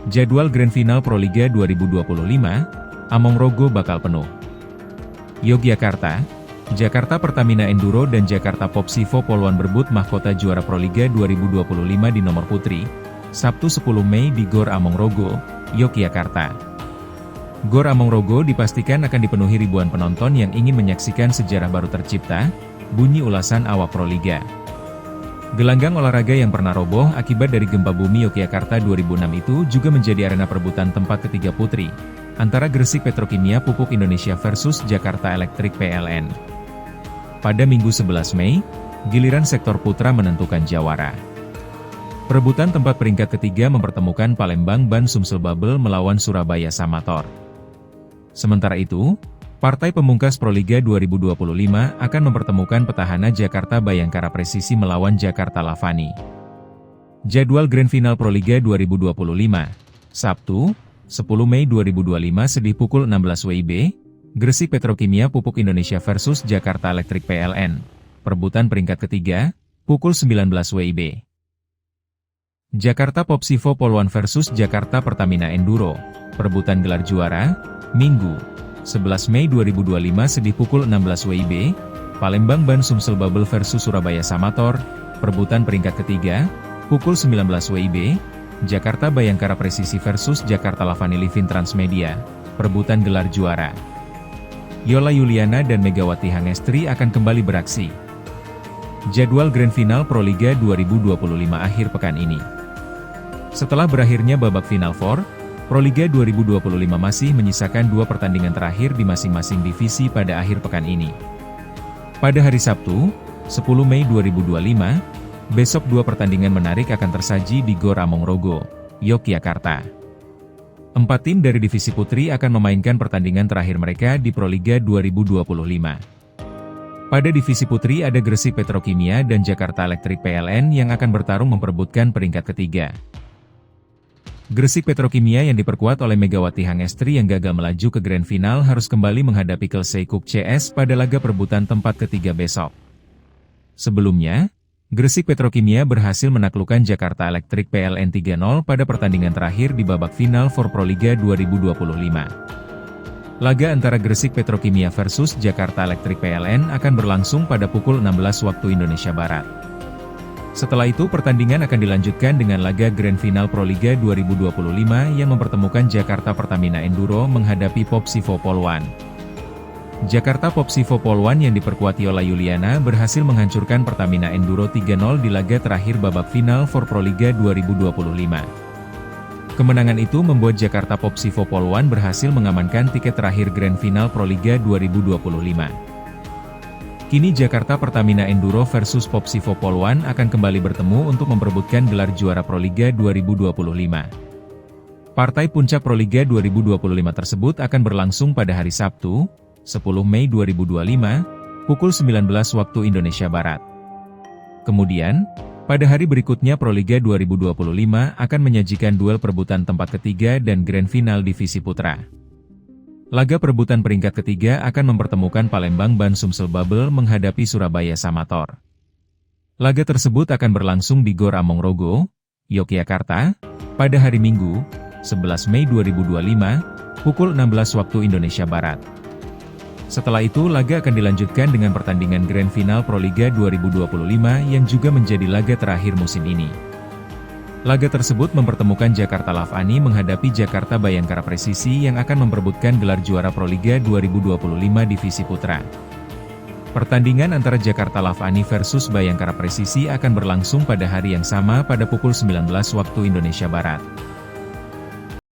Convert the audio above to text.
Jadwal Grand Final Proliga 2025, Amongrogo bakal penuh. Yogyakarta, Jakarta Pertamina Enduro dan Jakarta Popsivo Poluan berebut mahkota juara Proliga 2025 di nomor putri, Sabtu 10 Mei di Gor Amongrogo, Yogyakarta. Gor Amongrogo dipastikan akan dipenuhi ribuan penonton yang ingin menyaksikan sejarah baru tercipta, bunyi ulasan awak Proliga. Gelanggang olahraga yang pernah roboh akibat dari gempa bumi Yogyakarta 2006 itu juga menjadi arena perebutan tempat ketiga putri, antara Gresik Petrokimia Pupuk Indonesia versus Jakarta Electric PLN. Pada Minggu 11 Mei, giliran sektor putra menentukan jawara. Perebutan tempat peringkat ketiga mempertemukan Palembang Ban Sumsel Bubble melawan Surabaya Samator. Sementara itu, partai pemungkas Proliga 2025 akan mempertemukan petahana Jakarta Bayangkara Presisi melawan Jakarta Lavani. Jadwal Grand Final Proliga 2025, Sabtu, 10 Mei 2025 sedih pukul 16 WIB, Gresik Petrokimia Pupuk Indonesia versus Jakarta Electric PLN. Perebutan peringkat ketiga, pukul 19 WIB. Jakarta Popsivo Poluan versus Jakarta Pertamina Enduro. Perebutan gelar juara, Minggu, 11 Mei 2025 sedih pukul 16 WIB, Palembang Ban Sumsel Bubble versus Surabaya Samator. Perebutan peringkat ketiga, pukul 19 WIB, Jakarta Bayangkara Presisi versus Jakarta Lavani Livin Transmedia. Perebutan gelar juara. Yola Yuliana dan Megawati Hangestri akan kembali beraksi. Jadwal Grand Final Proliga 2025 akhir pekan ini. Setelah berakhirnya babak Final Four, Proliga 2025 masih menyisakan dua pertandingan terakhir di masing-masing divisi pada akhir pekan ini. Pada hari Sabtu, 10 Mei 2025, besok dua pertandingan menarik akan tersaji di Gor Amongrogo, Yogyakarta. 4 tim dari divisi putri akan memainkan pertandingan terakhir mereka di Proliga 2025. Pada divisi putri ada Gresik Petrokimia dan Jakarta Electric PLN yang akan bertarung memperebutkan peringkat ketiga. Gresik Petrokimia yang diperkuat oleh Megawati Hangestri yang gagal melaju ke Grand Final harus kembali menghadapi Kelsey Cook CS pada laga perebutan tempat ketiga besok. Sebelumnya, Gresik Petrokimia berhasil menaklukkan Jakarta Electric PLN 3-0 pada pertandingan terakhir di babak final for Proliga 2025. Laga antara Gresik Petrokimia versus Jakarta Electric PLN akan berlangsung pada pukul 16 waktu Indonesia Barat. Setelah itu pertandingan akan dilanjutkan dengan laga Grand Final Proliga 2025 yang mempertemukan Jakarta Pertamina Enduro menghadapi Popsivo Poluan. Jakarta Popsivo Poluan yang diperkuat Yola Yuliana berhasil menghancurkan Pertamina Enduro 3-0 di laga terakhir babak final for Proliga 2025. Kemenangan itu membuat Jakarta Popsivo Poluan berhasil mengamankan tiket terakhir Grand Final Proliga 2025. Kini Jakarta Pertamina Enduro versus Popsivo Poluan akan kembali bertemu untuk memperebutkan gelar juara Proliga 2025. Partai puncak Proliga 2025 tersebut akan berlangsung pada hari Sabtu, 10 Mei 2025, pukul 19 waktu Indonesia Barat. Kemudian, pada hari berikutnya Proliga 2025 akan menyajikan duel perebutan tempat ketiga dan Grand Final Divisi Putra. Laga perebutan peringkat ketiga akan mempertemukan Palembang Ban Sumsel Bubble menghadapi Surabaya Samator. Laga tersebut akan berlangsung di Gor Amongrogo, Yogyakarta, pada hari Minggu, 11 Mei 2025, pukul 16 waktu Indonesia Barat. Setelah itu laga akan dilanjutkan dengan pertandingan Grand Final Proliga 2025 yang juga menjadi laga terakhir musim ini. Laga tersebut mempertemukan Jakarta Lavani menghadapi Jakarta Bayangkara Presisi yang akan memperebutkan gelar juara Proliga 2025 Divisi Putra. Pertandingan antara Jakarta Lavani versus Bayangkara Presisi akan berlangsung pada hari yang sama pada pukul 19 waktu Indonesia Barat.